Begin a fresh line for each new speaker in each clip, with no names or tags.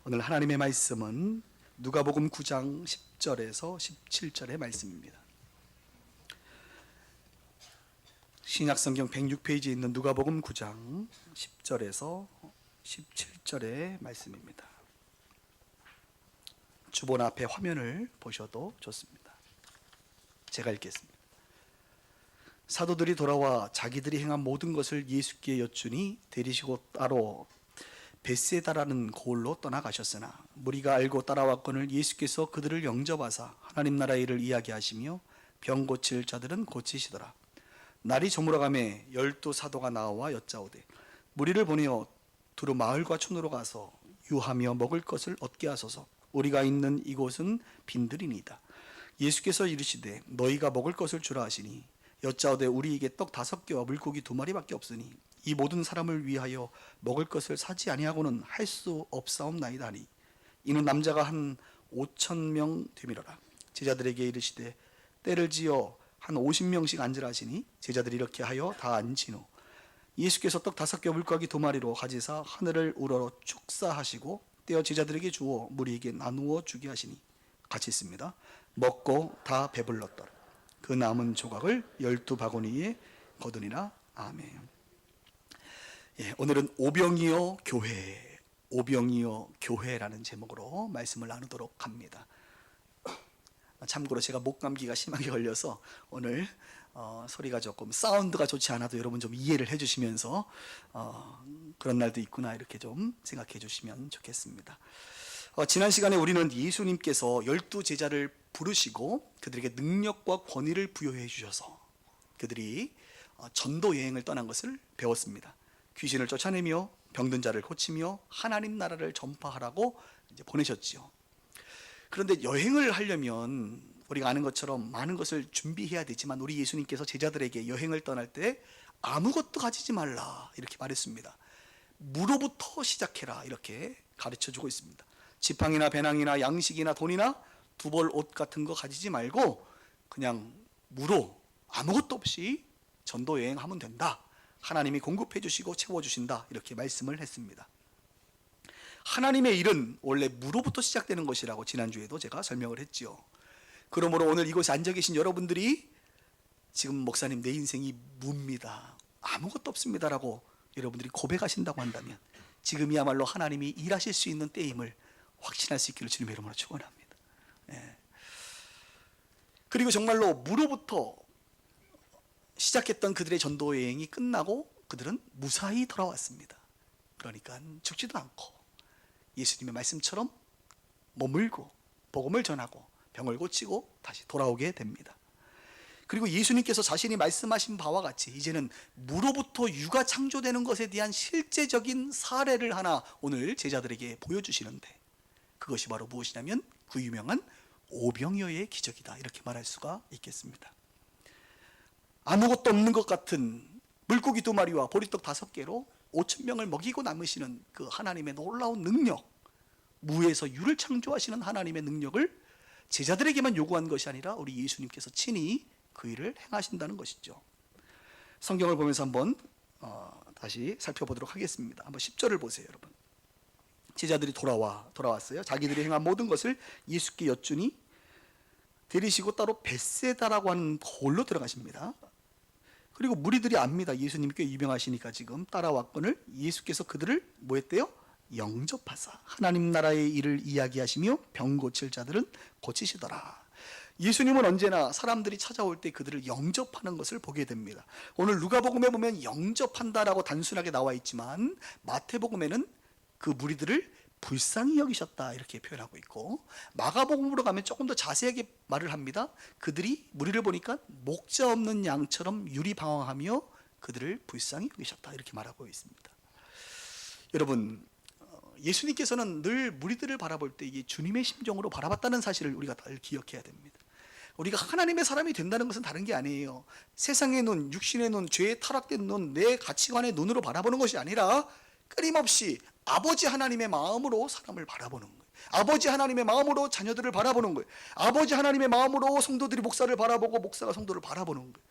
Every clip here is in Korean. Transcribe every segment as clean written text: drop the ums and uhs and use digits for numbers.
오늘 하나님의 말씀은 누가복음 9장 10절에서 17절의 말씀입니다. 신약성경 106페이지에 있는 누가복음 9장 10절에서 17절의 말씀입니다. 주본 앞에 화면을 보셔도 좋습니다. 제가 읽겠습니다. 사도들이 돌아와 자기들이 행한 모든 것을 예수께 여쭈니 데리시고 따로 벳세다라는 고을로 떠나가셨으나 무리가 알고 따라왔거늘 예수께서 그들을 영접하사 하나님 나라의 일을 이야기하시며 병 고칠 자들은 고치시더라. 날이 저물어가매 12 사도가 나와 여짜오되 무리를 보내어 두루 마을과 촌으로 가서 유하며 먹을 것을 얻게 하소서. 우리가 있는 이곳은 빈들이니이다. 예수께서 이르시되 너희가 먹을 것을 주라 하시니 여짜오되 우리에게 떡 5개와 물고기 2마리밖에 없으니 이 모든 사람을 위하여 먹을 것을 사지 아니하고는 할 수 없사옵나이다 하니 이는 남자가 한 5,000명 되밀어라. 제자들에게 이르시되 때를 지어 한 50명씩 앉으라 하시니 제자들이 이렇게 하여 다 앉은 후 예수께서 떡 5개 물고기 2마리로 가지사 하늘을 우러러 축사하시고 떼어 제자들에게 주어 무리에게 나누어 주게 하시니 같이 있습니다. 먹고 다 배불렀더라. 그 남은 조각을 12바구니에 거두니라. 아멘. 오늘은 오병이어 교회, 오병이어 교회라는 제목으로 말씀을 나누도록 합니다. 참고로 제가 목감기가 심하게 걸려서 오늘 소리가 조금 사운드가 좋지 않아도 여러분 좀 이해를 해주시면서 그런 날도 있구나 이렇게 좀 생각해 주시면 좋겠습니다. 지난 시간에 우리는 예수님께서 12 제자를 부르시고 그들에게 능력과 권위를 부여해 주셔서 그들이 전도 여행을 떠난 것을 배웠습니다. 귀신을 쫓아내며 병든 자를 고치며 하나님 나라를 전파하라고 이제 보내셨지요. 그런데 여행을 하려면 우리가 아는 것처럼 많은 것을 준비해야 되지만 우리 예수님께서 제자들에게 여행을 떠날 때 아무것도 가지지 말라 이렇게 말했습니다. 무로부터 시작해라 이렇게 가르쳐주고 있습니다. 지팡이나 배낭이나 양식이나 돈이나 두벌 옷 같은 거 가지지 말고 그냥 무로 아무것도 없이 전도 여행하면 된다. 하나님이 공급해 주시고 채워주신다 이렇게 말씀을 했습니다. 하나님의 일은 원래 무로부터 시작되는 것이라고 지난주에도 제가 설명을 했지요. 그러므로 오늘 이곳에 앉아 계신 여러분들이 지금 목사님 내 인생이 무입니다, 아무것도 없습니다라고 여러분들이 고백하신다고 한다면 지금이야말로 하나님이 일하실 수 있는 때임을 확신할 수 있기를 주님의 이름으로 축원합니다. 그리고 정말로 무로부터 시작했던 그들의 전도 여행이 끝나고 그들은 무사히 돌아왔습니다. 그러니까 죽지도 않고 예수님의 말씀처럼 머물고 복음을 전하고 병을 고치고 다시 돌아오게 됩니다. 그리고 예수님께서 자신이 말씀하신 바와 같이 이제는 무로부터 유가 창조되는 것에 대한 실제적인 사례를 하나 오늘 제자들에게 보여주시는데 그것이 바로 무엇이냐면 그 유명한 오병이어의 기적이다 이렇게 말할 수가 있겠습니다. 아무것도 없는 것 같은 물고기 2마리와 보리떡 5개로 5,000명을 먹이고 남으시는 그 하나님의 놀라운 능력, 무에서 유를 창조하시는 하나님의 능력을 제자들에게만 요구한 것이 아니라 우리 예수님께서 친히 그 일을 행하신다는 것이죠. 성경을 보면서 한번 다시 살펴보도록 하겠습니다. 한번 10절을 보세요, 여러분. 제자들이 돌아왔어요. 자기들이 행한 모든 것을 예수께 여쭈니 데리시고 따로 벳세다라고 하는 홀로 들어가십니다. 그리고 무리들이 압니다. 예수님이 꽤 유명하시니까 지금 따라왔거늘 예수께서 그들을 뭐 했대요? 영접하사 하나님 나라의 일을 이야기하시며 병 고칠 자들은 고치시더라. 예수님은 언제나 사람들이 찾아올 때 그들을 영접하는 것을 보게 됩니다. 오늘 누가복음에 보면 영접한다라고 단순하게 나와 있지만 마태복음에는 그 무리들을 불쌍히 여기셨다 이렇게 표현하고 있고 마가복음으로 가면 조금 더 자세하게 말을 합니다. 그들이 무리를 보니까 목자 없는 양처럼 유리방황하며 그들을 불쌍히 여기셨다 이렇게 말하고 있습니다. 여러분, 예수님께서는 늘 무리들을 바라볼 때 이게 주님의 심정으로 바라봤다는 사실을 우리가 늘 기억해야 됩니다. 우리가 하나님의 사람이 된다는 것은 다른 게 아니에요. 세상의 눈, 육신의 눈, 죄에 타락된 눈, 내 가치관의 눈으로 바라보는 것이 아니라 끊임없이 아버지 하나님의 마음으로 사람을 바라보는 거예요. 아버지 하나님의 마음으로 자녀들을 바라보는 거예요. 아버지 하나님의 마음으로 성도들이 목사를 바라보고 목사가 성도를 바라보는 거예요.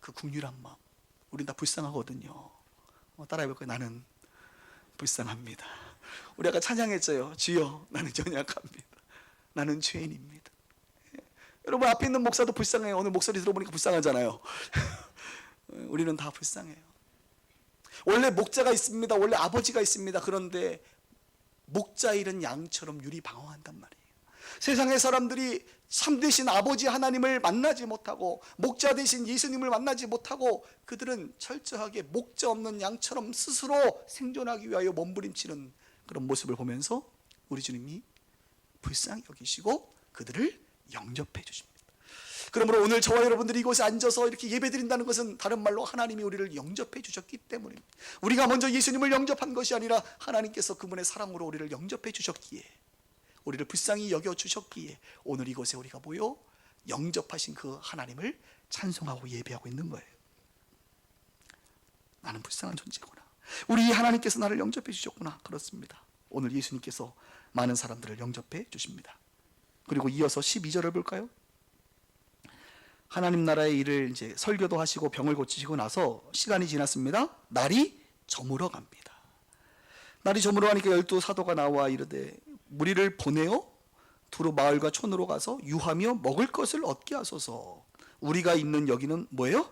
그 긍휼한 마음. 우린 다 불쌍하거든요. 따라해볼까요? 나는 불쌍합니다. 우리 아까 찬양했어요. 주여 나는 연약합니다. 나는 죄인입니다. 여러분 앞에 있는 목사도 불쌍해요. 오늘 목소리 들어보니까 불쌍하잖아요. 우리는 다 불쌍해요. 원래 목자가 있습니다. 원래 아버지가 있습니다. 그런데 목자 잃은 양처럼 유리방황한단 말이에요. 세상의 사람들이 참되신 아버지 하나님을 만나지 못하고 목자 되신 예수님을 만나지 못하고 그들은 철저하게 목자 없는 양처럼 스스로 생존하기 위하여 몸부림치는 그런 모습을 보면서 우리 주님이 불쌍히 여기시고 그들을 영접해 주십니다. 그러므로 오늘 저와 여러분들이 이곳에 앉아서 이렇게 예배드린다는 것은 다른 말로 하나님이 우리를 영접해 주셨기 때문입니다. 우리가 먼저 예수님을 영접한 것이 아니라 하나님께서 그분의 사랑으로 우리를 영접해 주셨기에, 우리를 불쌍히 여겨 주셨기에 오늘 이곳에 우리가 모여 영접하신 그 하나님을 찬송하고 예배하고 있는 거예요. 나는 불쌍한 존재구나. 우리 하나님께서 나를 영접해 주셨구나. 그렇습니다. 오늘 예수님께서 많은 사람들을 영접해 주십니다. 그리고 이어서 12절을 볼까요? 하나님 나라의 일을 이제 설교도 하시고 병을 고치시고 나서 시간이 지났습니다. 날이 저물어 갑니다. 날이 저물어 가니까 12 사도가 나와 이르되 무리를 보내어 두루 마을과 촌으로 가서 유하며 먹을 것을 얻게 하소서. 우리가 있는 여기는 뭐예요?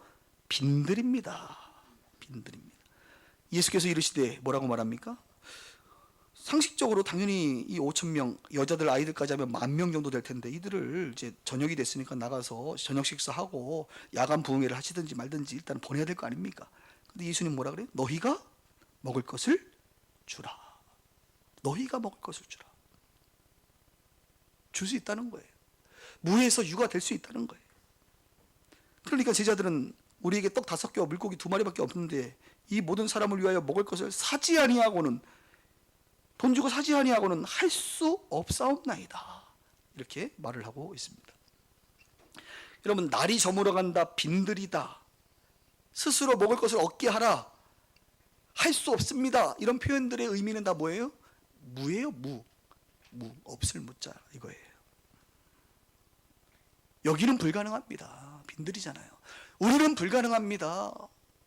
빈들입니다. 빈들입니다. 예수께서 이르시되 뭐라고 말합니까? 상식적으로 당연히 이 5,000명 여자들 아이들까지 하면 10,000명 정도 될 텐데 이들을 이제 저녁이 됐으니까 나가서 저녁 식사하고 야간 부흥회를 하시든지 말든지 일단 보내야 될 거 아닙니까? 근데 예수님 뭐라 그래요? 너희가 먹을 것을 주라. 너희가 먹을 것을 주라. 줄 수 있다는 거예요. 무에서 유가 될 수 있다는 거예요. 그러니까 제자들은 우리에게 떡 5개와 물고기 2마리밖에 없는데 이 모든 사람을 위하여 먹을 것을 사지 아니하고는, 돈 주고 사지 아니하고는 할 수 없사옵나이다. 이렇게 말을 하고 있습니다. 여러분, 날이 저물어 간다, 빈들이다, 스스로 먹을 것을 얻게 하라, 할 수 없습니다, 이런 표현들의 의미는 다 뭐예요? 무예요. 무. 없을 무자 이거예요. 여기는 불가능합니다. 빈들이잖아요. 우리는 불가능합니다.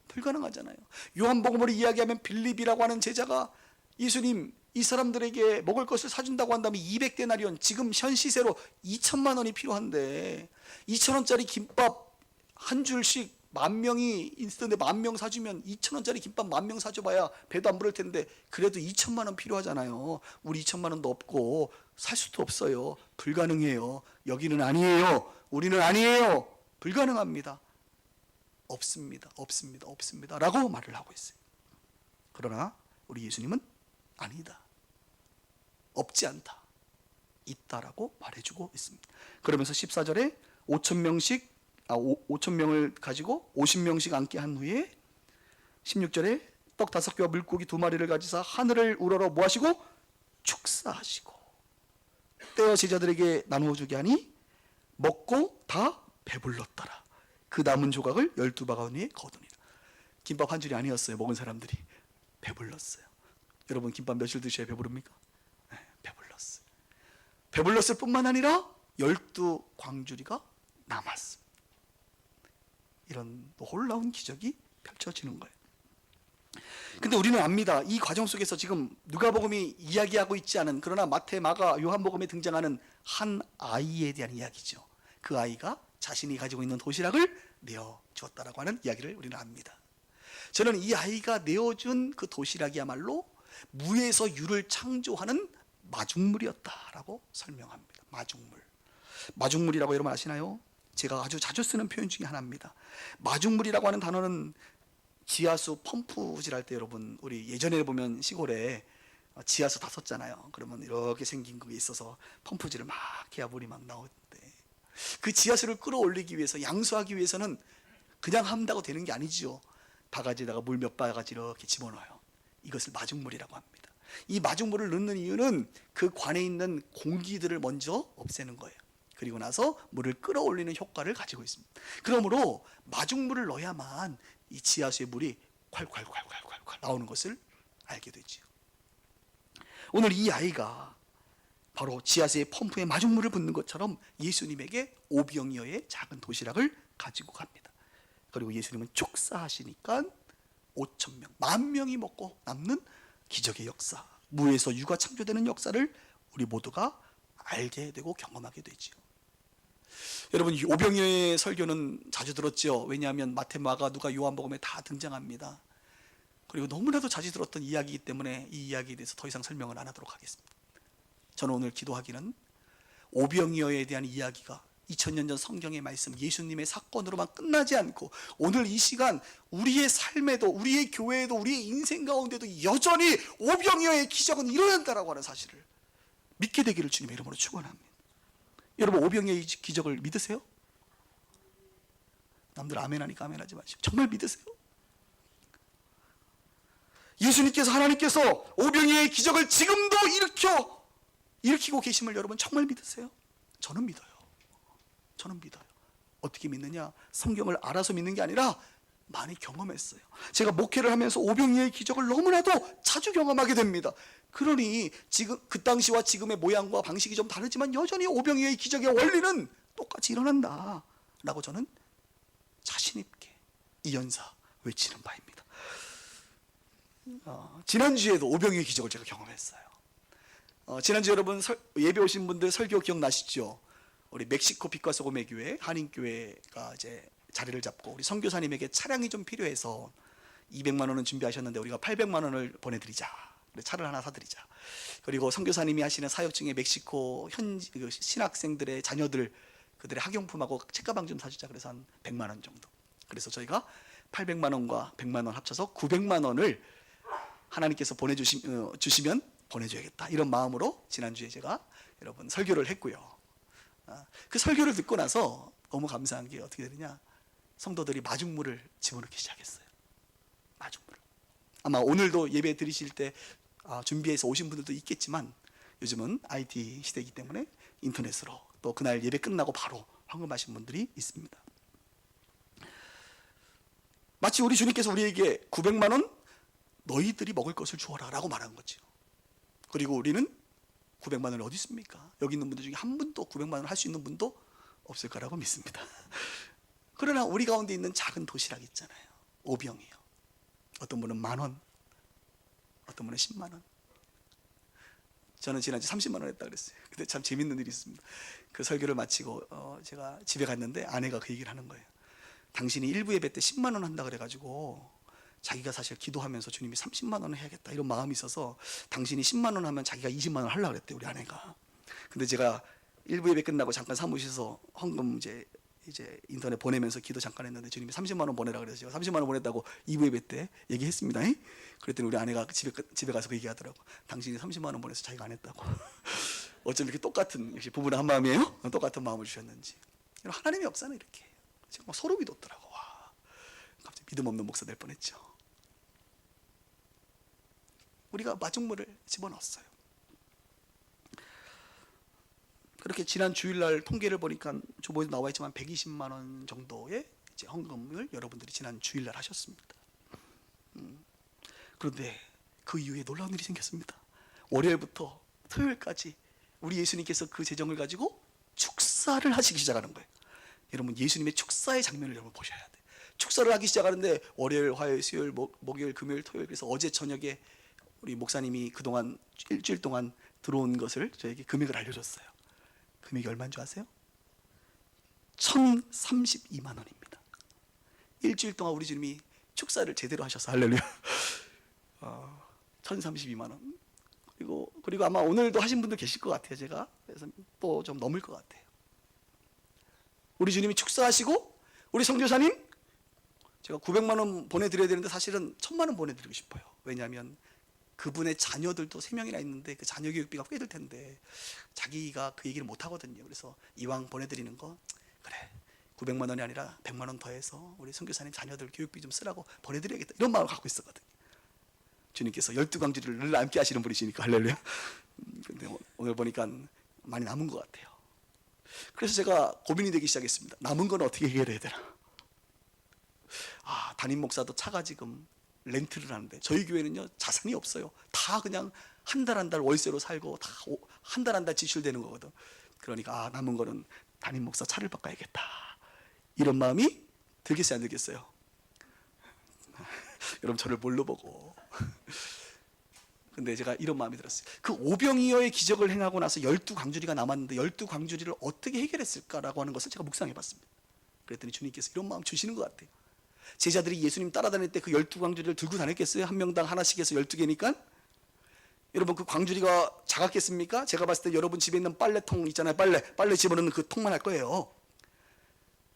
불가능하잖아요. 요한복음으로 이야기하면 빌립이라고 하는 제자가 예수님 이 사람들에게 먹을 것을 사준다고 한다면 200데나리온, 지금 현 시세로 2천만 원이 필요한데 2,000원짜리 김밥 한 줄씩 10,000명이 있는데 10,000명 사주면 2,000원짜리 김밥 10,000명 사줘봐야 배도 안 부를 텐데 그래도 2천만 원 필요하잖아요. 우리 2천만 원도 없고 살 수도 없어요. 불가능해요. 여기는 아니에요. 우리는 아니에요. 불가능합니다. 없습니다. 라고 말을 하고 있어요. 그러나 우리 예수님은 아니다, 없지 않다, 있다라고 말해주고 있습니다. 그러면서 14절에 5,000명을 가지고 50명씩 앉게 한 후에 16절에 떡 5개와 물고기 2마리를 가지사 하늘을 우러러 뭐하시고 축사하시고 떼어 제자들에게 나누어 주게 하니 먹고 다 배불렀더라. 그 남은 조각을 12바구니에 거두니라. 김밥 한 줄이 아니었어요. 먹은 사람들이 배불렀어요. 여러분, 김밥 며칠 드셔야 배부릅니까? 네, 배불렀어요. 배불렀을 뿐만 아니라 12광주리가 남았습니다. 이런 놀라운 기적이 펼쳐지는 거예요. 근데 우리는 압니다. 이 과정 속에서 지금 누가복음이 이야기하고 있지 않은, 그러나 마태, 마가, 요한복음에 등장하는 한 아이에 대한 이야기죠. 그 아이가 자신이 가지고 있는 도시락을 내어주었다라고 하는 이야기를 우리는 압니다. 저는 이 아이가 내어준 그 도시락이야말로 무에서 유를 창조하는 마중물이었다라고 설명합니다. 마중물이라고 여러분 아시나요? 제가 아주 자주 쓰는 표현 중에 하나입니다. 마중물이라고 하는 단어는 지하수 펌프질 할 때, 여러분 우리 예전에 보면 시골에 지하수 다 썼잖아요. 그러면 이렇게 생긴 그게 있어서 펌프질을 막 해야 물이 막 나올 때, 그 지하수를 끌어올리기 위해서, 양수하기 위해서는 그냥 한다고 되는 게 아니죠. 바가지에다가 물 몇 바가지 이렇게 집어넣어요. 이것을 마중물이라고 합니다. 이 마중물을 넣는 이유는 그 관에 있는 공기들을 먼저 없애는 거예요. 그리고 나서 물을 끌어올리는 효과를 가지고 있습니다. 그러므로 마중물을 넣어야만 이 지하수의 물이 콸콸콸콸콸 나오는 것을 알게 되죠. 오늘 이 아이가 바로 지하수의 펌프에 마중물을 붓는 것처럼 예수님에게 오병이어의 작은 도시락을 가지고 갑니다. 그리고 예수님은 축사하시니까 5,000명, 10,000명이 먹고 남는 기적의 역사, 무에서 유가 창조되는 역사를 우리 모두가 알게 되고 경험하게 되지요. 여러분, 오병이어의 설교는 자주 들었죠. 왜냐하면 마태, 마가, 누가, 요한복음에 다 등장합니다. 그리고 너무나도 자주 들었던 이야기이기 때문에 이 이야기에 대해서 더 이상 설명을 안 하도록 하겠습니다. 저는 오늘 기도하기는 오병이어에 대한 이야기가 2000년 전 성경의 말씀, 예수님의 사건으로만 끝나지 않고 오늘 이 시간 우리의 삶에도, 우리의 교회에도, 우리의 인생 가운데도 여전히 오병이어의 기적은 일어난다라고 하는 사실을 믿게 되기를 주님의 이름으로 축원합니다. 여러분, 오병이어의 기적을 믿으세요? 남들 아멘하니까 아멘하지 마시고 정말 믿으세요? 예수님께서, 하나님께서 오병이어의 기적을 지금도 일으키고 계심을 여러분 정말 믿으세요? 저는 믿어요. 저는 믿어요. 어떻게 믿느냐? 성경을 알아서 믿는 게 아니라 많이 경험했어요. 제가 목회를 하면서 오병이어의 기적을 너무나도 자주 경험하게 됩니다. 그러니 지금 그 당시와 지금의 모양과 방식이 좀 다르지만 여전히 오병이어의 기적의 원리는 똑같이 일어난다 라고 저는 자신 있게 이연사 외치는 바입니다. 지난주에도 오병이어의 기적을 제가 경험했어요. 지난주 여러분 예배 오신 분들 설교 기억나시죠? 우리 멕시코 빛과소금의 교회, 한인교회가 이제 자리를 잡고 우리 선교사님에게 차량이 좀 필요해서 200만 원은 준비하셨는데 우리가 800만 원을 보내드리자. 차를 하나 사드리자. 그리고 선교사님이 하시는 사역 중에 멕시코 현지 신학생들의 자녀들, 그들의 학용품하고 책가방 좀 사주자. 그래서 한 100만 원 정도. 그래서 저희가 800만 원과 100만 원 합쳐서 900만 원을 하나님께서 주시면 보내줘야겠다. 이런 마음으로 지난주에 제가 여러분 설교를 했고요. 그 설교를 듣고 나서 너무 감사한 게 어떻게 되느냐, 성도들이 마중물을 집어넣기 시작했어요. 마중물을. 아마 오늘도 예배 드리실 때 준비해서 오신 분들도 있겠지만 요즘은 IT 시대이기 때문에 인터넷으로 또 그날 예배 끝나고 바로 헌금하신 분들이 있습니다. 마치 우리 주님께서 우리에게 900만 원 너희들이 먹을 것을 주어라 라고 말한 거죠. 그리고 우리는 900만 원이 어디 있습니까? 여기 있는 분들 중에 한 분도 900만 원 할 수 있는 분도 없을 거라고 믿습니다. 그러나 우리 가운데 있는 작은 도시락 있잖아요. 오병이요. 어떤 분은 10,000원, 어떤 분은 10만 원. 저는 지난주 30만 원 했다 그랬어요. 근데 참 재밌는 일이 있습니다. 그 설교를 마치고 제가 집에 갔는데 아내가 그 얘기를 하는 거예요. 당신이 일부 예배 때 10만 원 한다 그래가지고 자기가 사실 기도하면서 주님이 30만 원을 해야겠다 이런 마음이 있어서 당신이 10만 원 하면 자기가 20만 원 하려고 그랬대요, 우리 아내가. 근데 제가 일부 예배 끝나고 잠깐 사무실에서 헌금 이제 인터넷 보내면서 기도 잠깐 했는데 주님이 30만 원 보내라 그래서 제가 30만 원 보냈다고 2부 예배 때 얘기했습니다. 그랬더니 우리 아내가 집에 가서 그 얘기하더라고. 당신이 30만 원 보내서 자기가 안 했다고. 어쩜 이렇게 똑같은, 역시 부부는 한 마음이에요? 똑같은 마음을 주셨는지. 하나님의 역사는 이렇게 제가 막 소름이 돋더라고. 와, 갑자기 믿음 없는 목사 될 뻔했죠. 우리가 마중물을 집어넣었어요. 그렇게 지난 주일날 통계를 보니까 주보에도 나와 있지만 120만 원 정도의 이제 헌금을 여러분들이 지난 주일날 하셨습니다. 그런데 그 이후에 놀라운 일이 생겼습니다. 월요일부터 토요일까지 우리 예수님께서 그 재정을 가지고 축사를 하시기 시작하는 거예요. 여러분, 예수님의 축사의 장면을 여러분 보셔야 돼요. 축사를 하기 시작하는데 월요일, 화요일, 수요일, 목요일, 금요일, 토요일, 그래서 어제 저녁에 우리 목사님이 그동안 일주일 동안 들어온 것을 저에게 금액을 알려줬어요. 금액이 얼마인 줄 아세요? 1,032만 원입니다. 일주일 동안 우리 주님이 축사를 제대로 하셔서 할렐루야. 1,032만 원. 그리고 아마 오늘도 하신 분들 계실 것 같아요. 제가 그래서 또 좀 넘을 것 같아요. 우리 주님이 축사하시고 우리 선교사님 제가 900만 원 보내드려야 되는데 사실은 1,000만 원 보내드리고 싶어요. 왜냐하면 그분의 자녀들도 3명이나 있는데 그 자녀 교육비가 꽤 들 텐데 자기가 그 얘기를 못 하거든요. 그래서 이왕 보내드리는 거, 그래 900만 원이 아니라 100만 원 더해서 우리 선교사님 자녀들 교육비 좀 쓰라고 보내드려야겠다 이런 마음을 갖고 있었거든요. 주님께서 12광주를 늘 남게 하시는 분이시니까 할렐루야. 근데 오늘 보니까 많이 남은 것 같아요. 그래서 제가 고민이 되기 시작했습니다. 남은 건 어떻게 해결해야 되나. 담임 목사도 차가 지금 렌트를 하는데 저희 교회는요 자산이 없어요. 다 그냥 한 달 한 달 월세로 살고 다 한 달 한 달 지출되는 거거든. 그러니까 남은 거는 담임 목사 차를 바꿔야겠다 이런 마음이 들겠어요, 안 들겠어요? 여러분 저를 뭘로 보고 근데 제가 이런 마음이 들었어요. 그 오병이어의 기적을 행하고 나서 12광주리가 남았는데 12광주리를 어떻게 해결했을까라고 하는 것을 제가 묵상해 봤습니다. 그랬더니 주님께서 이런 마음 주시는 것 같아요. 제자들이 예수님 따라다닐 때 그 12광주리를 들고 다녔겠어요? 한 명당 하나씩 해서 12개니까? 여러분 그 광주리가 작았겠습니까? 제가 봤을 때 여러분 집에 있는 빨래통 있잖아요. 빨래 집어넣는 그 통만 할 거예요.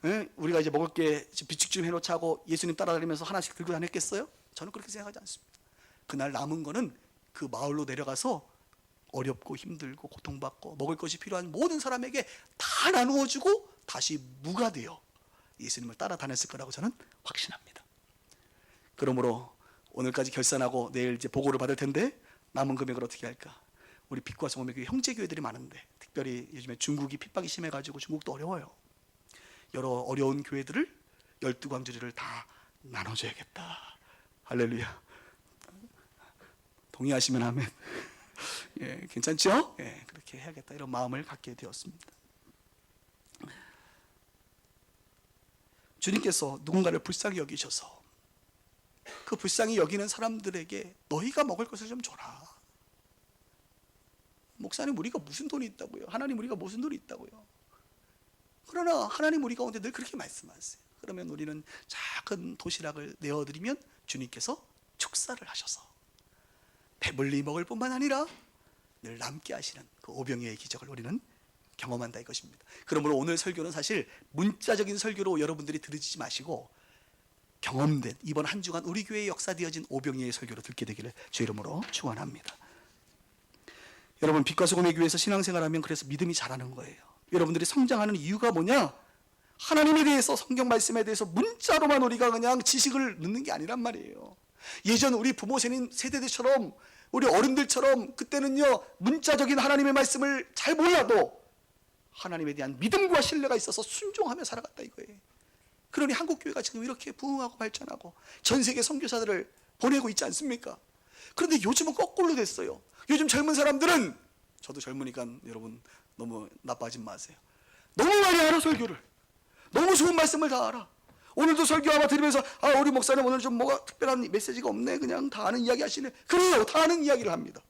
예? 우리가 이제 먹을 게 비축 좀 해놓자 하고 예수님 따라다니면서 하나씩 들고 다녔겠어요? 저는 그렇게 생각하지 않습니다. 그날 남은 거는 그 마을로 내려가서 어렵고 힘들고 고통받고 먹을 것이 필요한 모든 사람에게 다 나누어주고 다시 무가 되어 예수님을 따라다녔을 거라고 저는 확신합니다. 그러므로 오늘까지 결산하고 내일 이제 보고를 받을 텐데 남은 금액을 어떻게 할까? 우리 빛과 소금의 교회 형제교회들이 많은데 특별히 요즘에 중국이 핍박이 심해가지고 중국도 어려워요. 여러 어려운 교회들을 12광주리를 다 나눠줘야겠다. 할렐루야. 동의하시면 하면 예, 괜찮죠? 예, 그렇게 해야겠다 이런 마음을 갖게 되었습니다. 주님께서 누군가를 불쌍히 여기셔서 그 불쌍히 여기는 사람들에게 너희가 먹을 것을 좀 줘라. 목사님 우리가 무슨 돈이 있다고요? 하나님 우리가 무슨 돈이 있다고요? 그러나 하나님 우리 가운데 늘 그렇게 말씀하세요. 그러면 우리는 작은 도시락을 내어드리면 주님께서 축사를 하셔서 배불리 먹을 뿐만 아니라 늘 남게 하시는 그 오병이어의 기적을 우리는 경험한다 이것입니다. 그러므로 오늘 설교는 사실 문자적인 설교로 여러분들이 들으시지 마시고 경험된 이번 한 주간 우리 교회에 역사되어진 오병이어의 설교로 듣게 되기를 주 이름으로 축원합니다. 여러분 빛과 소금의 교회에서 신앙생활하면 그래서 믿음이 자라는 거예요. 여러분들이 성장하는 이유가 뭐냐? 하나님에 대해서 성경 말씀에 대해서 문자로만 우리가 그냥 지식을 넣는 게 아니란 말이에요. 예전 우리 부모 세대들처럼 우리 어른들처럼 그때는요 문자적인 하나님의 말씀을 잘 몰라도 하나님에 대한 믿음과 신뢰가 있어서 순종하며 살아갔다 이거예요. 그러니 한국교회가 지금 이렇게 부흥하고 발전하고 전 세계 선교사들을 보내고 있지 않습니까? 그런데 요즘은 거꾸로 됐어요. 요즘 젊은 사람들은 저도 젊으니까 여러분 너무 나빠하지 마세요. 너무 많이 알아 설교를. 너무 좋은 말씀을 다 알아. 오늘도 설교 아마 들으면서 우리 목사님 오늘 좀 뭐가 특별한 메시지가 없네. 그냥 다 아는 이야기 하시네. 그래요. 다 아는 이야기를 합니다.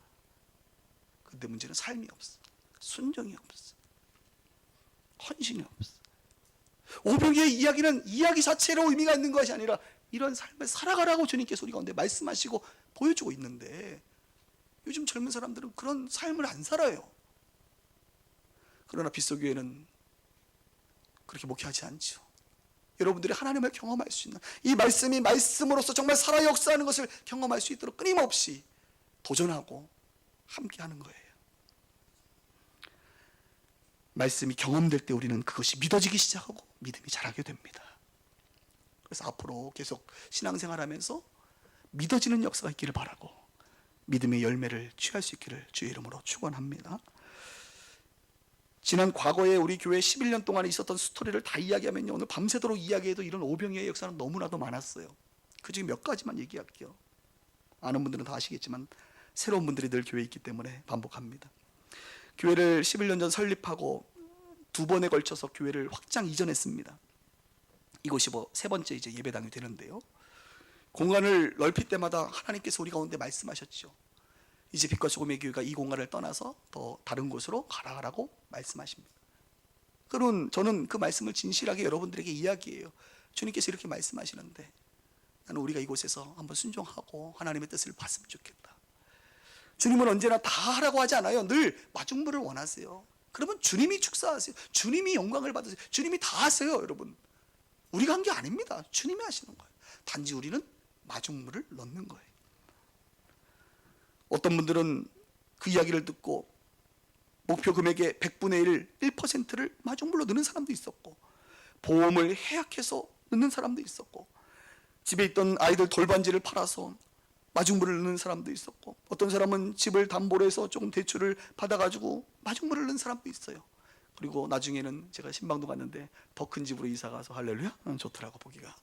근데 문제는 삶이 없어. 순종이 없어. 헌신이 없어. 오병이어의 이야기는 이야기 자체로 의미가 있는 것이 아니라 이런 삶을 살아가라고 주님께서 우리 가운데 말씀하시고 보여주고 있는데 요즘 젊은 사람들은 그런 삶을 안 살아요. 그러나 빛소교회는 그렇게 목회하지 않죠. 여러분들이 하나님을 경험할 수 있는 이 말씀이 말씀으로서 정말 살아 역사하는 것을 경험할 수 있도록 끊임없이 도전하고 함께하는 거예요. 말씀이 경험될 때 우리는 그것이 믿어지기 시작하고 믿음이 자라게 됩니다. 그래서 앞으로 계속 신앙생활하면서 믿어지는 역사가 있기를 바라고 믿음의 열매를 취할 수 있기를 주의 이름으로 축원합니다. 지난 과거에 우리 교회 11년 동안에 있었던 스토리를 다 이야기하면요 오늘 밤새도록 이야기해도 이런 오병이어의 역사는 너무나도 많았어요. 그중에 몇 가지만 얘기할게요. 아는 분들은 다 아시겠지만 새로운 분들이 늘 교회에 있기 때문에 반복합니다. 교회를 11년 전 설립하고 2번에 걸쳐서 교회를 확장 이전했습니다. 이곳이 세 번째 이제 예배당이 되는데요. 공간을 넓힐 때마다 하나님께서 우리 가운데 말씀하셨죠. 이제 빛과 소금의 교회가 이 공간을 떠나서 더 다른 곳으로 가라라고 말씀하십니다. 그럼 저는 그 말씀을 진실하게 여러분들에게 이야기해요. 주님께서 이렇게 말씀하시는데 나는 우리가 이곳에서 한번 순종하고 하나님의 뜻을 봤으면 좋겠다. 주님은 언제나 다 하라고 하지 않아요. 늘 마중물을 원하세요. 그러면 주님이 축사하세요. 주님이 영광을 받으세요. 주님이 다 하세요. 여러분 우리가 한 게 아닙니다. 주님이 하시는 거예요. 단지 우리는 마중물을 넣는 거예요. 어떤 분들은 그 이야기를 듣고 목표 금액의 100분의 1, 1%를 마중물로 넣는 사람도 있었고 보험을 해약해서 넣는 사람도 있었고 집에 있던 아이들 돌반지를 팔아서 마중물을 넣는 사람도 있었고 어떤 사람은 집을 담보로 해서 조금 대출을 받아가지고 마중물을 넣는 사람도 있어요. 그리고 나중에는 제가 신방도 갔는데 더 큰 집으로 이사가서 할렐루야 좋더라고 보기가.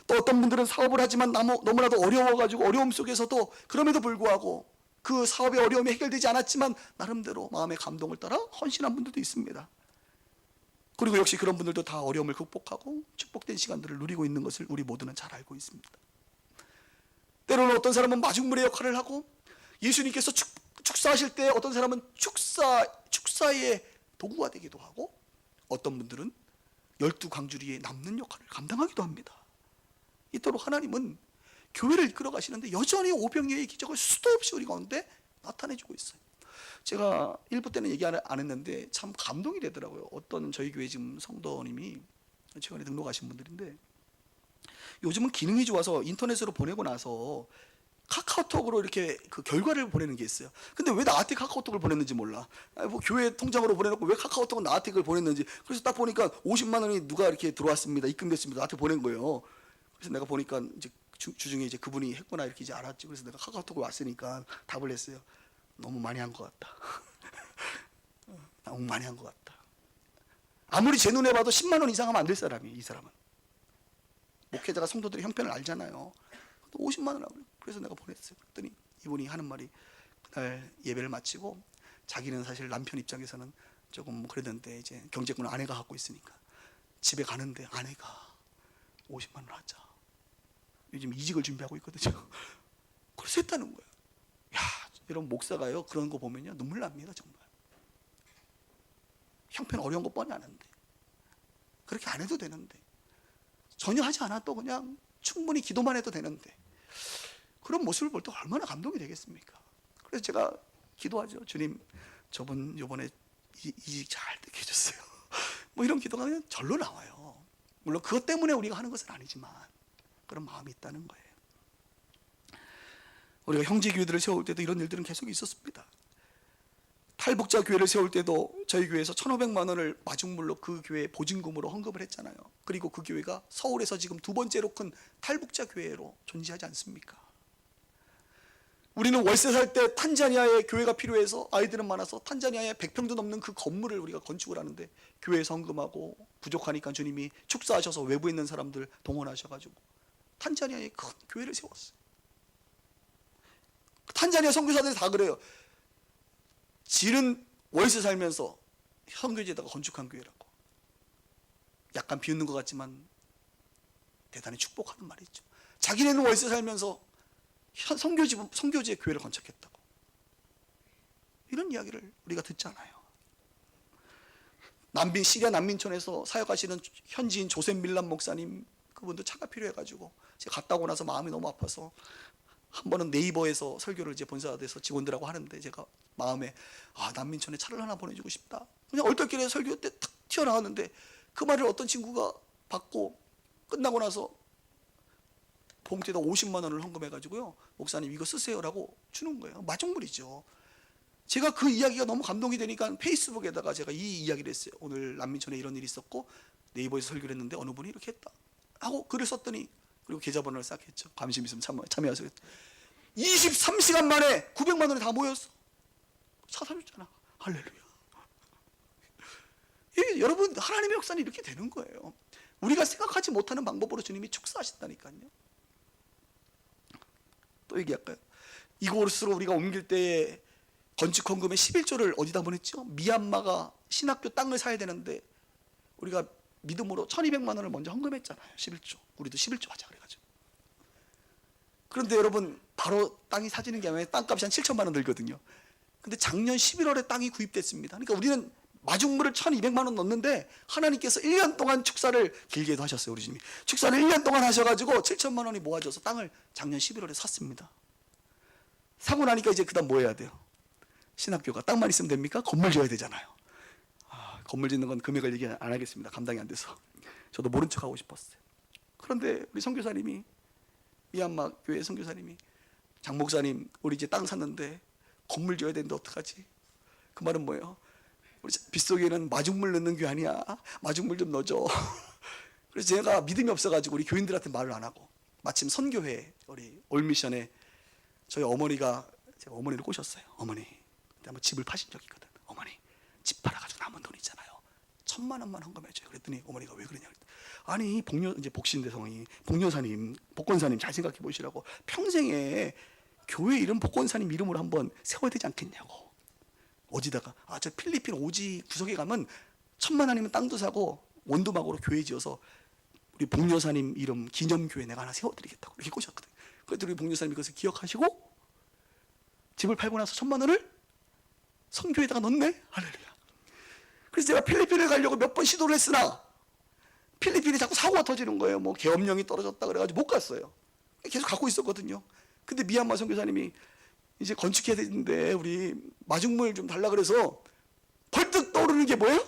또 어떤 분들은 사업을 하지만 너무나도 어려워가지고 어려움 속에서도 그럼에도 불구하고 그 사업의 어려움이 해결되지 않았지만 나름대로 마음의 감동을 따라 헌신한 분들도 있습니다. 그리고 역시 그런 분들도 다 어려움을 극복하고 축복된 시간들을 누리고 있는 것을 우리 모두는 잘 알고 있습니다. 때로는 어떤 사람은 마중물의 역할을 하고 예수님께서 축사하실 때 어떤 사람은 축사의 도구가 되기도 하고, 어떤 분들은 12광주리에 남는 역할을 감당하기도 합니다. 이토록 하나님은 교회를 이끌어 가시는데 여전히 오병이어의 기적을 수도 없이 우리 가운데 나타내주고 있어요. 제가 일부 때는 얘기 안 했는데 참 감동이 되더라고요. 어떤 저희 교회 지금 성도님이 최근에 등록하신 분들인데, 요즘은 기능이 좋아서 인터넷으로 보내고 나서 카카오톡으로 이렇게 그 결과를 보내는 게 있어요. 근데 왜 나한테 카카오톡을 보냈는지 몰라. 뭐 교회 통장으로 보내놓고 왜 카카오톡은 나한테 그걸 보냈는지. 그래서 딱 보니까 50만 원이 누가 이렇게 들어왔습니다, 입금됐습니다, 나한테 보낸 거예요. 그래서 내가 보니까 이제 주중에 이제 그분이 했구나 이렇게 이제 알았지. 그래서 내가 카카오톡을 왔으니까 답을 했어요. 너무 많이 한 것 같다. 너무 많이 한 것 같다. 아무리 제 눈에 봐도 10만 원 이상 하면 안 될 사람이에요, 이 사람은. 목회자가 성도들의 형편을 알잖아요. 50만 원 하고. 그래서 내가 보냈어요. 그랬더니 이분이 하는 말이, 그날 예배를 마치고 자기는 사실 남편 입장에서는 조금 그랬는데 이제 경제권을 아내가 갖고 있으니까 집에 가는데 아내가 50만 원 하자, 요즘 이직을 준비하고 있거든요. 그래서 했다는 거예요. 야, 여러분, 목사가요 그런 거 보면요 눈물 납니다. 정말 형편 어려운 거 뻔히 아는데 그렇게 안 해도 되는데, 전혀 하지 않아도 그냥 충분히 기도만 해도 되는데, 그런 모습을 볼 때 얼마나 감동이 되겠습니까? 그래서 제가 기도하죠. 주님, 저분 이번에 이직 잘 되게 해줬어요. 뭐 이런 기도가 그냥 절로 나와요. 물론 그것 때문에 우리가 하는 것은 아니지만 그런 마음이 있다는 거예요. 우리가 형제 교회들을 세울 때도 이런 일들은 계속 있었습니다. 탈북자 교회를 세울 때도 저희 교회에서 1,500만 원을 마중물로 그 교회 보증금으로 헌금을 했잖아요. 그리고 그 교회가 서울에서 지금 2번째로 큰 탈북자 교회로 존재하지 않습니까? 우리는 월세 살 때 탄자니아에 교회가 필요해서, 아이들은 많아서 탄자니아에 100평도 넘는 그 건물을 우리가 건축을 하는데 교회에서 헌금하고, 부족하니까 주님이 축사하셔서 외부에 있는 사람들 동원하셔가지고 탄자니아에 큰 교회를 세웠어요. 탄자니아 선교사들이 다 그래요. 질은 월세 살면서 선교지에다가 건축한 교회라고. 약간 비웃는 것 같지만 대단히 축복하는 말이죠. 자기네는 월세 살면서 선교지에 교회를 건축했다고. 이런 이야기를 우리가 듣잖아요. 시리아 난민촌에서 사역하시는 현지인 조셉 밀란 목사님, 그분도 차가 필요해가지고 제가 갔다 오고 나서 마음이 너무 아파서, 한 번은 네이버에서 설교를 이제 본사에서 직원들하고 하는데 제가 마음에, 난민촌에 차를 하나 보내주고 싶다. 그냥 얼떨결에 설교 때 탁 튀어나왔는데 그 말을 어떤 친구가 받고 끝나고 나서 봉투에다 50만 원을 헌금해가지고요, 목사님 이거 쓰세요라고 주는 거예요. 마중물이죠. 제가 그 이야기가 너무 감동이 되니까 페이스북에다가 제가 이 이야기를 했어요. 오늘 난민촌에 이런 일이 있었고 네이버에서 설교를 했는데 어느 분이 이렇게 했다 하고 글을 썼더니, 그리고 계좌번호를 싹 했죠. 관심 있으면 참여하세요. 23시간 만에 900만 원이 다 모였어. 차 사줬잖아. 할렐루야. 여러분, 하나님의 역사는 이렇게 되는 거예요. 우리가 생각하지 못하는 방법으로 주님이 축사하신다니까요. 또 얘기할까요? 이곳으로 우리가 옮길 때에 건축 헌금의 11조를 어디다 보냈죠? 미얀마가 신학교 땅을 사야 되는데 우리가 믿음으로 1,200만 원을 먼저 헌금했잖아요. 11조. 우리도 11조 하자 그래가지고. 그런데 여러분, 바로 땅이 사지는 게 아니라 땅값이 한 7천만 원 들거든요. 근데 작년 11월에 땅이 구입됐습니다. 그러니까 우리는 마중물을 1,200만 원 넣는데 하나님께서 1년 동안 축사를 길게도 하셨어요. 우리 주님이 축사를 1년 동안 하셔가지고 7천만 원이 모아져서 땅을 작년 11월에 샀습니다. 사고 나니까 이제 그 다음 뭐 해야 돼요? 신학교가 땅만 있으면 됩니까? 건물 지어야 되잖아요. 건물 짓는 건 금액을 얘기 안 하겠습니다. 감당이 안 돼서. 저도 모른 척 하고 싶었어요. 그런데 우리 선교사님이, 미얀마 교회 선교사님이, 장 목사님 우리 이제 땅 샀는데 건물 지어야 되는데 어떡하지? 그 말은 뭐예요? 우리 빗속에는 마중물 넣는 교회 아니야. 마중물 좀 넣어줘. 그래서 제가 믿음이 없어가지고 우리 교인들한테 말을 안 하고, 마침 선교회 우리 올미션에 저희 어머니가, 제가 어머니를 꼬셨어요. 어머니, 한번 집을 파신 적이 있거든. 어머니, 집 팔아가지고 남은 돈 있잖아요. 1,000만 원만 헌금해줘요. 그랬더니 어머니가 왜 그러냐. 아니, 이제 복신대 성이 복녀사님, 복권사님 잘 생각해 보시라고, 평생에 교회 이름 복권사님 이름으로 한번 세워야 되지 않겠냐고. 어디다가, 저 필리핀 오지 구석에 가면 1,000만 원이면 땅도 사고 원두막으로 교회 지어서 우리 복녀사님 이름 기념교회 내가 하나 세워드리겠다고 이렇게 꼬셨거든요. 그래도 우리 복녀사님이 그것을 기억하시고 집을 팔고 나서 1,000만 원을 선교에다가 넣네. 할렐루야. 그래서 제가 필리핀에 가려고 몇 번 시도를 했으나 필리핀이 자꾸 사고가 터지는 거예요. 뭐 계엄령이 떨어졌다 그래가지고 못 갔어요. 계속 갖고 있었거든요. 근데 미얀마 선교사님이 이제 건축해야 되는데 우리 마중물 좀 달라 그래서 벌떡 떠오르는 게 뭐예요?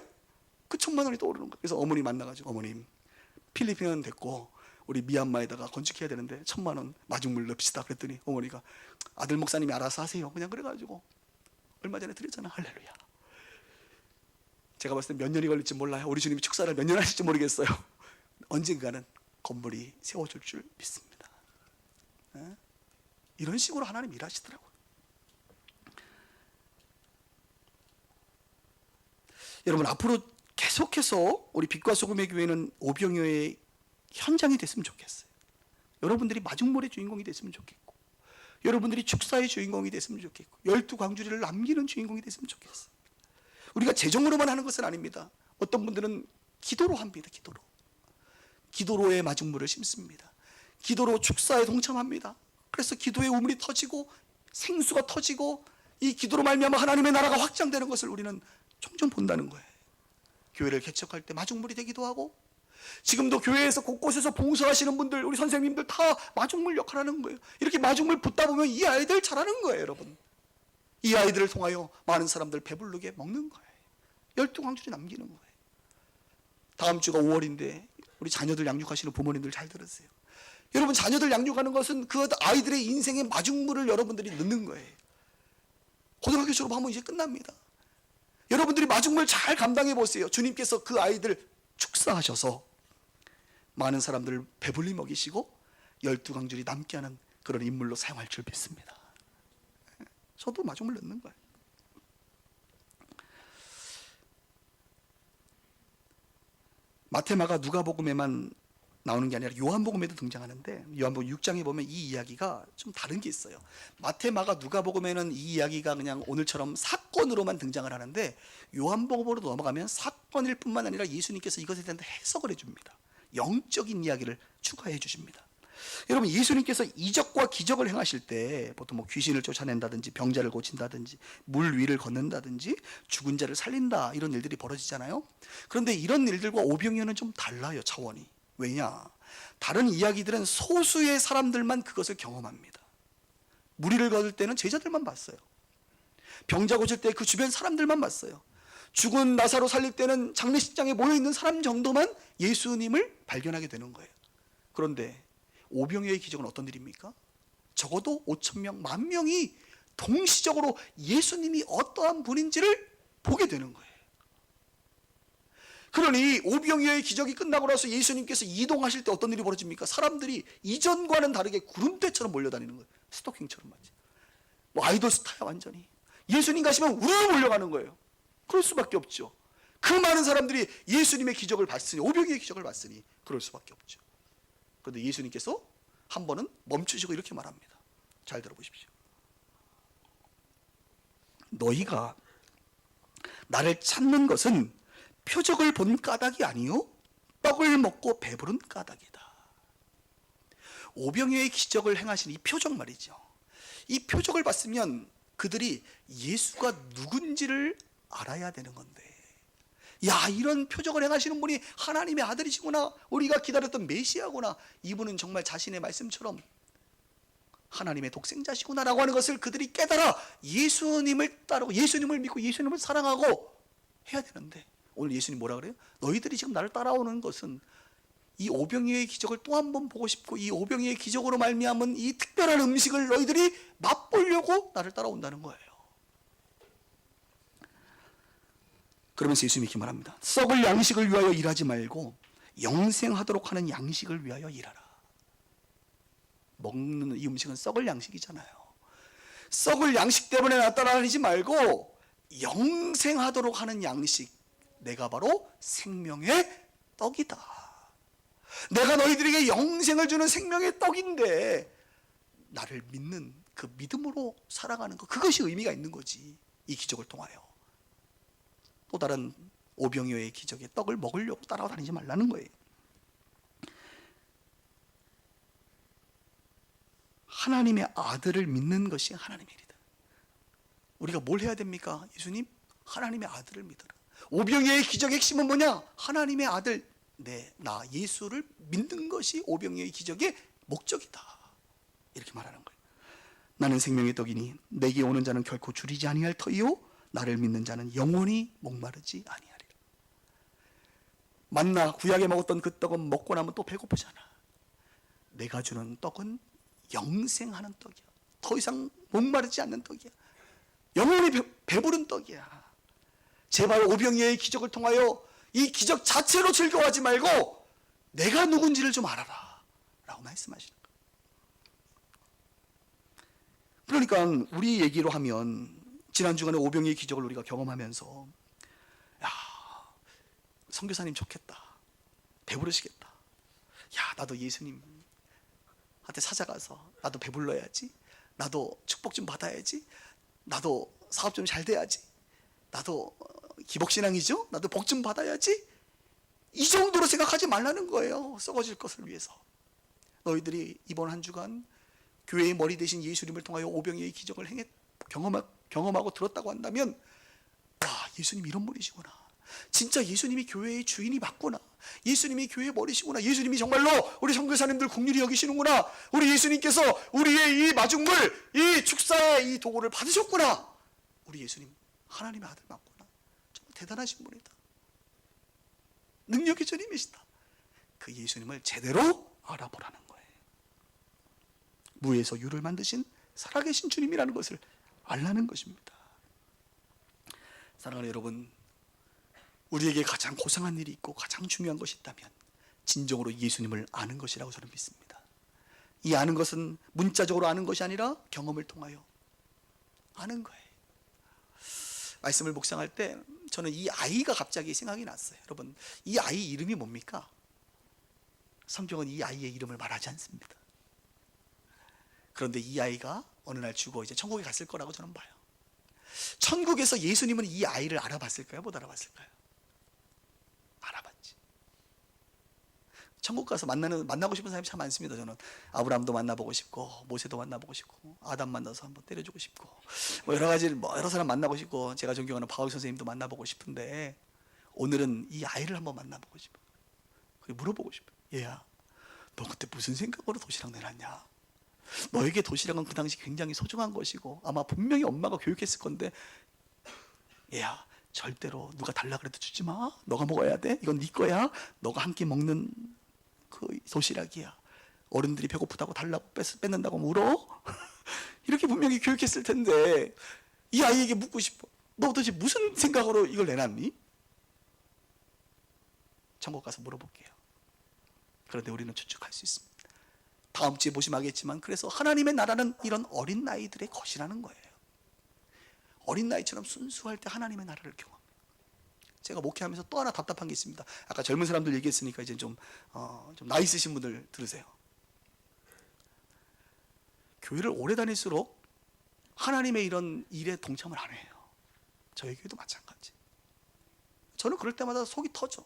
그 1,000만 원이 떠오르는 거예요. 그래서 어머니 만나가지고, 어머님 필리핀은 됐고 우리 미얀마에다가 건축해야 되는데 1,000만 원 마중물 넣읍시다 그랬더니 어머니가 아들 목사님이 알아서 하세요. 그냥 그래가지고 얼마 전에 드렸잖아. 할렐루야. 제가 봤을 때 몇 년이 걸릴지 몰라요. 우리 주님이 축사를 몇 년 하실지 모르겠어요. 언젠가는 건물이 세워질 줄 믿습니다. 이런 식으로 하나님 일하시더라고요. 여러분, 앞으로 계속해서 우리 빛과 소금의 교회는 오병이어의 현장이 됐으면 좋겠어요. 여러분들이 마중물의 주인공이 됐으면 좋겠고, 여러분들이 축사의 주인공이 됐으면 좋겠고, 12광주리를 남기는 주인공이 됐으면 좋겠어요. 우리가 재정으로만 하는 것은 아닙니다. 어떤 분들은 기도로 합니다. 기도로의 마중물을 심습니다. 기도로 축사에 동참합니다. 그래서 기도의 우물이 터지고 생수가 터지고 이 기도로 말미암아 하나님의 나라가 확장되는 것을 우리는 종종 본다는 거예요. 교회를 개척할 때 마중물이 되기도 하고, 지금도 교회에서 곳곳에서 봉사하시는 분들, 우리 선생님들 다 마중물 역할을 하는 거예요. 이렇게 마중물 붓다 보면 이 아이들 잘하는 거예요. 여러분, 이 아이들을 통하여 많은 사람들 배부르게 먹는 거예요. 12광주리 남기는 거예요. 다음 주가 5월인데 우리 자녀들 양육하시는 부모님들 잘 들으세요. 여러분, 자녀들 양육하는 것은 그 아이들의 인생의 마중물을 여러분들이 넣는 거예요. 고등학교 졸업하면 이제 끝납니다. 여러분들이 마중물 잘 감당해 보세요. 주님께서 그 아이들 축사하셔서 많은 사람들을 배불리 먹이시고 12광주리 남게 하는 그런 인물로 사용할 줄 믿습니다. 저도 마중물 넣는 거예요. 마태마가 누가복음에만 나오는 게 아니라 요한복음에도 등장하는데, 요한복음 6장에 보면 이 이야기가 좀 다른 게 있어요. 마태마가 누가복음에는 이 이야기가 그냥 오늘처럼 사건으로만 등장을 하는데, 요한복음으로 넘어가면 사건일 뿐만 아니라 예수님께서 이것에 대한 해석을 해줍니다. 영적인 이야기를 추가해 주십니다. 여러분, 예수님께서 이적과 기적을 행하실 때 보통 뭐 귀신을 쫓아낸다든지 병자를 고친다든지 물 위를 걷는다든지 죽은 자를 살린다, 이런 일들이 벌어지잖아요. 그런데 이런 일들과 오병이어는 좀 달라요, 차원이. 왜냐? 다른 이야기들은 소수의 사람들만 그것을 경험합니다. 무리를 거둘 때는 제자들만 봤어요. 병자 고칠 때 그 주변 사람들만 봤어요. 죽은 나사로 살릴 때는 장례식장에 모여있는 사람 정도만 예수님을 발견하게 되는 거예요. 그런데 오병이어의 기적은 어떤 일입니까? 적어도 5,000명, 10,000명이 동시적으로 예수님이 어떠한 분인지를 보게 되는 거예요. 그러니 오병이어의 기적이 끝나고 나서 예수님께서 이동하실 때 어떤 일이 벌어집니까? 사람들이 이전과는 다르게 구름대처럼 몰려다니는 거예요. 스토킹처럼 마치. 뭐 아이돌 스타야 완전히. 예수님 가시면 우르르 몰려가는 거예요. 그럴 수밖에 없죠. 그 많은 사람들이 예수님의 기적을 봤으니, 오병이어의 기적을 봤으니 그럴 수밖에 없죠. 그런데 예수님께서 한 번은 멈추시고 이렇게 말합니다. 잘 들어보십시오. 너희가 나를 찾는 것은 표적을 본 까닭이 아니요 떡을 먹고 배부른 까닭이다. 오병이어의 기적을 행하신 이 표적 말이죠. 이 표적을 봤으면 그들이 예수가 누군지를 알아야 되는 건데, 야, 이런 표적을 행하시는 분이 하나님의 아들이시구나, 우리가 기다렸던 메시아구나, 이분은 정말 자신의 말씀처럼 하나님의 독생자시구나 라고 하는 것을 그들이 깨달아 예수님을 따르고 예수님을 믿고 예수님을 사랑하고 해야 되는데, 오늘 예수님 뭐라 그래요? 너희들이 지금 나를 따라오는 것은 이 오병이어의 기적을 또 한 번 보고 싶고 이 오병이어의 기적으로 말미암은 이 특별한 음식을 너희들이 맛보려고 나를 따라온다는 거예요. 그러면서 예수님이 이렇게 말합니다. 썩을 양식을 위하여 일하지 말고 영생하도록 하는 양식을 위하여 일하라. 먹는 이 음식은 썩을 양식이잖아요. 썩을 양식 때문에 나 따라다니지 말고 영생하도록 하는 양식, 내가 바로 생명의 떡이다. 내가 너희들에게 영생을 주는 생명의 떡인데 나를 믿는 그 믿음으로 살아가는 것, 그것이 의미가 있는 거지. 이 기적을 통하여 또 다른 오병이어의 기적의 떡을 먹으려고 따라다니지 말라는 거예요. 하나님의 아들을 믿는 것이 하나님의 일이다. 우리가 뭘 해야 됩니까? 예수님, 하나님의 아들을 믿어라. 오병이어의 기적의 핵심은 뭐냐? 하나님의 아들, 나 예수를 믿는 것이 오병이어의 기적의 목적이다. 이렇게 말하는 거예요. 나는 생명의 떡이니 내게 오는 자는 결코 줄이지 아니할 터이요 나를 믿는 자는 영원히 목마르지 아니하리라. 만나 구약에 먹었던 그 떡은 먹고 나면 또 배고프잖아. 내가 주는 떡은 영생하는 떡이야. 더 이상 목마르지 않는 떡이야. 영원히 배부른 떡이야. 제발 오병이어의 기적을 통하여 이 기적 자체로 즐거워하지 말고 내가 누군지를 좀 알아라 라고 말씀하시는 거예요. 그러니까 우리 얘기로 하면 지난 주간에 오병이어의 기적을 우리가 경험하면서 야, 선교사님 좋겠다, 배부르시겠다, 야 나도 예수님한테 찾아가서 나도 배불러야지, 나도 축복 좀 받아야지, 나도 사업 좀 잘 돼야지, 나도 기복신앙이죠, 나도 복 좀 받아야지, 이 정도로 생각하지 말라는 거예요. 썩어질 것을 위해서. 너희들이 이번 한 주간 교회의 머리 대신 예수님을 통하여 오병이어의 기적을 경험하고 들었다고 한다면, 와, 예수님 이런 분이시구나, 진짜 예수님이 교회의 주인이 맞구나, 예수님이 교회의 머리시구나, 예수님이 정말로 우리 선교사님들 긍휼히 여기시는구나, 우리 예수님께서 우리의 이 마중물, 이 축사의 이 도구를 받으셨구나, 우리 예수님 하나님의 아들 맞구나, 정말 대단하신 분이다, 능력의 주님이시다. 그 예수님을 제대로 알아보라는 거예요. 무에서 유를 만드신 살아계신 주님이라는 것을 알라는 것입니다. 사랑하는 여러분, 우리에게 가장 고상한 일이 있고 가장 중요한 것이 있다면 진정으로 예수님을 아는 것이라고 저는 믿습니다. 이 아는 것은 문자적으로 아는 것이 아니라 경험을 통하여 아는 거예요. 말씀을 묵상할 때 저는 이 아이가 갑자기 생각이 났어요. 여러분, 이 아이 이름이 뭡니까? 성경은 이 아이의 이름을 말하지 않습니다. 그런데 이 아이가 어느 날 죽어 이제 천국에 갔을 거라고 저는 봐요. 천국에서 예수님은 이 아이를 알아봤을까요? 못 알아봤을까요? 알아봤지. 천국 가서 만나고 싶은 사람이 참 많습니다. 저는 아브라함도 만나보고 싶고, 모세도 만나보고 싶고, 아담 만나서 한번 때려주고 싶고, 여러 가지 여러 사람 만나고 싶고, 제가 존경하는 바울 선생님도 만나보고 싶은데, 오늘은 이 아이를 한번 만나보고 싶어요. 그리고 물어보고 싶어요. 얘야, 너 그때 무슨 생각으로 도시락 내놨냐? 너에게 도시락은 그 당시 굉장히 소중한 것이고 아마 분명히 엄마가 교육했을 건데, 얘야, 절대로 누가 달라 그래도 주지 마. 너가 먹어야 돼. 이건 네 거야. 너가 한 끼 먹는 그 도시락이야. 어른들이 배고프다고 달라고 뺏는다고 물어? 이렇게 분명히 교육했을 텐데 이 아이에게 묻고 싶어. 너 도대체 무슨 생각으로 이걸 내놨니? 천국 가서 물어볼게요. 그런데 우리는 추측할 수 있습니다. 다음 주에 보시면 알겠지만, 그래서 하나님의 나라는 이런 어린 나이들의 것이라는 거예요. 어린 나이처럼 순수할 때 하나님의 나라를 경험해요. 제가 목회하면서 또 하나 답답한 게 있습니다. 아까 젊은 사람들 얘기했으니까 이제 좀 나이 있으신 분들 들으세요. 교회를 오래 다닐수록 하나님의 이런 일에 동참을 안 해요. 저희 교회도 마찬가지. 저는 그럴 때마다 속이 터져.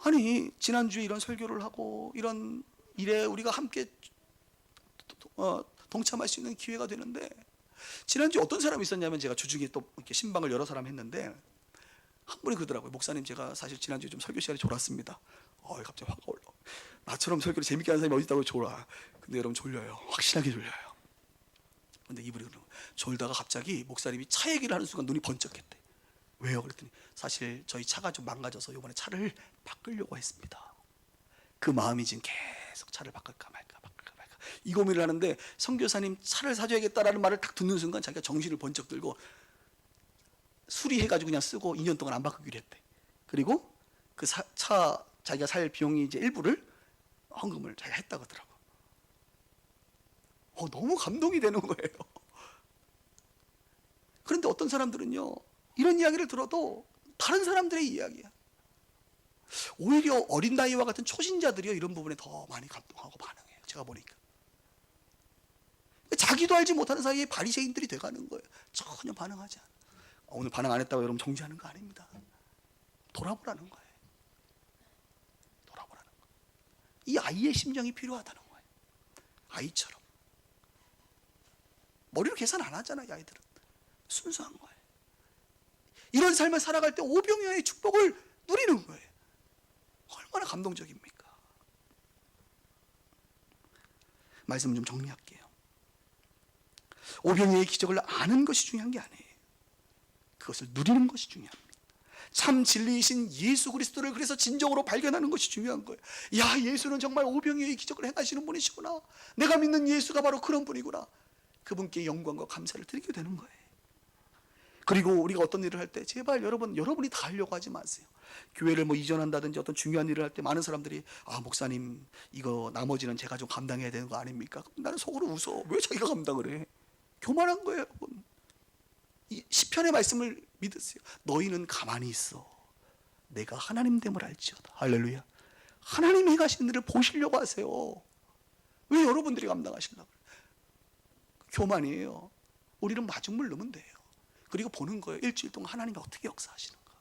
아니, 지난주에 이런 설교를 하고 이런 일에 우리가 함께 동참할 수 있는 기회가 되는데, 지난주에 어떤 사람이 있었냐면, 제가 주중에 또 이렇게 신방을 여러 사람 했는데 한 분이 그러더라고요. 목사님, 제가 사실 지난주에 좀 설교 시간이 졸았습니다. 갑자기 화가 올라. 나처럼 설교를 재밌게 하는 사람이 어디 있다고 졸아. 근데 여러분, 졸려요. 확실하게 졸려요. 근데 이분이 그러는 거예요. 졸다가 갑자기 목사님이 차 얘기를 하는 순간 눈이 번쩍했대. 왜요? 그랬더니 사실 저희 차가 좀 망가져서 이번에 차를 바꾸려고 했습니다. 그 마음이 지금 계속 차를 바꿀까 말까 이 고민을 하는데, 선교사님 차를 사줘야겠다라는 말을 딱 듣는 순간 자기가 정신을 번쩍 들고 수리해가지고 그냥 쓰고 2년 동안 안 바꾸기로 했대. 그리고 그 차 자기가 살 비용이 이제 일부를 헌금을 자기가 했다고 하더라고. 너무 감동이 되는 거예요. 그런데 어떤 사람들은요, 이런 이야기를 들어도 다른 사람들의 이야기야. 오히려 어린 나이와 같은 초신자들이요, 이런 부분에 더 많이 감동하고 반응해요. 제가 보니까 자기도 알지 못하는 사이에 바리새인들이 돼가는 거예요. 전혀 반응하지 않아. 오늘 반응 안 했다고 여러분 정지하는 거 아닙니다. 돌아보라는 거예요. 돌아보라는 거예요. 이 아이의 심정이 필요하다는 거예요. 아이처럼. 머리로 계산 안 하잖아. 이 아이들은 순수한 거예요. 이런 삶을 살아갈 때 오병이어의 축복을 누리는 거예요. 얼마나 감동적입니까? 말씀 좀 정리할게요. 오병이어의 기적을 아는 것이 중요한 게 아니에요. 그것을 누리는 것이 중요합니다. 참 진리이신 예수 그리스도를 그래서 진정으로 발견하는 것이 중요한 거예요. 야, 예수는 정말 오병이어의 기적을 행하시는 분이시구나. 내가 믿는 예수가 바로 그런 분이구나. 그분께 영광과 감사를 드리게 되는 거예요. 그리고 우리가 어떤 일을 할 때 제발 여러분이 다 하려고 하지 마세요. 교회를 뭐 이전한다든지 어떤 중요한 일을 할 때 많은 사람들이 목사님 이거 나머지는 제가 좀 감당해야 되는 거 아닙니까? 나는 속으로 웃어. 왜 자기가 감당을 해? 교만한 거예요, 여러분. 이 시편의 말씀을 믿으세요. 너희는 가만히 있어. 내가 하나님 됨을 알지어다. 할렐루야. 하나님이 행하시는 일을 보시려고 하세요. 왜 여러분들이 감당하시려고 그래요? 교만이에요. 우리는 마중물 넣으면 돼요. 그리고 보는 거예요. 일주일 동안 하나님이 어떻게 역사하시는가.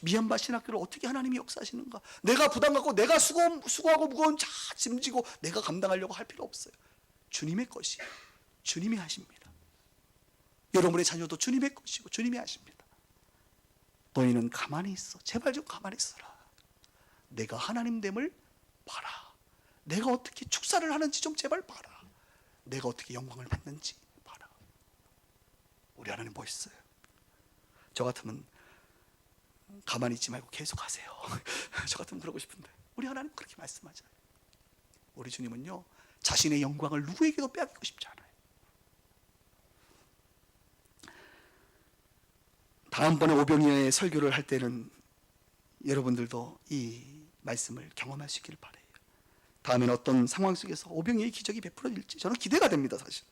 미얀마 신학교를 어떻게 하나님이 역사하시는가. 내가 부담 갖고 내가 수고하고 무거운 짐지고 내가 감당하려고 할 필요 없어요. 주님의 것이에요. 주님이 하십니다. 여러분의 자녀도 주님의 것이고 주님이 하십니다. 너희는 가만히 있어. 제발 좀 가만히 있어라. 내가 하나님 됨을 봐라. 내가 어떻게 축사를 하는지 좀 제발 봐라. 내가 어떻게 영광을 받는지 봐라. 우리 하나님 멋있어요. 저 같으면 가만히 있지 말고 계속 하세요. 저 같으면 그러고 싶은데 우리 하나님 그렇게 말씀하잖아요. 우리 주님은요, 자신의 영광을 누구에게도 빼앗기고 싶지 않아요. 다음번에 오병이어의 설교를 할 때는 여러분들도 이 말씀을 경험할 수 있기를 바라요. 다음에는 어떤 상황 속에서 오병이어의 기적이 베풀어질지 저는 기대가 됩니다. 사실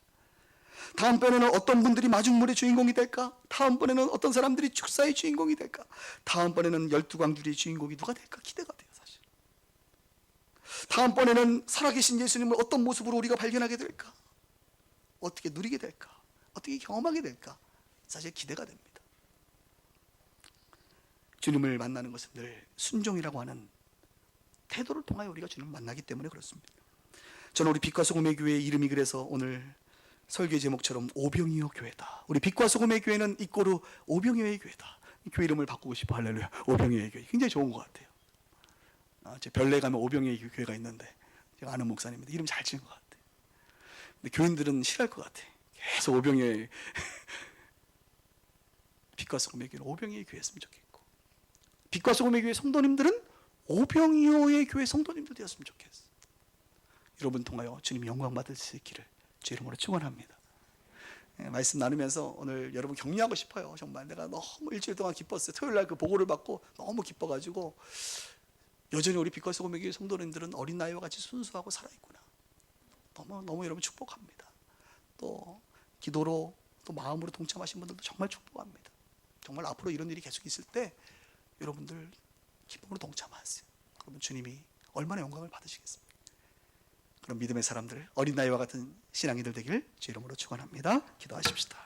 다음번에는 어떤 분들이 마중물의 주인공이 될까? 다음번에는 어떤 사람들이 축사의 주인공이 될까? 다음번에는 12광주리의 주인공이 누가 될까? 기대가 돼요. 사실 다음번에는 살아계신 예수님을 어떤 모습으로 우리가 발견하게 될까? 어떻게 누리게 될까? 어떻게 경험하게 될까? 사실 기대가 됩니다. 주님을 만나는 것은 늘 순종이라고 하는 태도를 통하여 우리가 주님을 만나기 때문에 그렇습니다. 저는 우리 빛과 소금의 교회의 이름이 그래서 오늘 설교 제목처럼 오병이어 교회다. 우리 빛과 소금의 교회는 이꼬르 오병이어의 교회다. 교회 이름을 바꾸고 싶어. 할렐루야. 오병이어의 교회 굉장히 좋은 것 같아요. 제 별내 가면 오병이어의 교회가 있는데 제가 아는 목사님인데 이름 잘 지은 것 같아요. 근데 교인들은 싫어할 것 같아요. 계속 오병이어의 빛과 소금의 교회는 오병이어의 교회였으면 좋겠고, 빛과 소금의 교회 성도님들은 오병이어의 교회 성도님들 되었으면 좋겠어요. 여러분 통하여 주님 영광 받을 수 있기를 주 이름으로 축원합니다. 말씀 나누면서 오늘 여러분 격려하고 싶어요. 정말 내가 너무 일주일 동안 기뻤어요. 토요일 날 그 보고를 받고 너무 기뻐가지고 여전히 우리 빛과 소금의 교회 성도님들은 어린 나이와 같이 순수하고 살아있구나. 너무 여러분 축복합니다. 또 기도로 또 마음으로 동참하신 분들도 정말 축복합니다. 정말 앞으로 이런 일이 계속 있을 때 여러분들 기쁨으로 동참하세요. 그러면 주님이 얼마나 영광을 받으시겠습니까? 그런 믿음의 사람들, 어린 나이와 같은 신앙이들 되길 주 이름으로 축원합니다. 기도하십시다.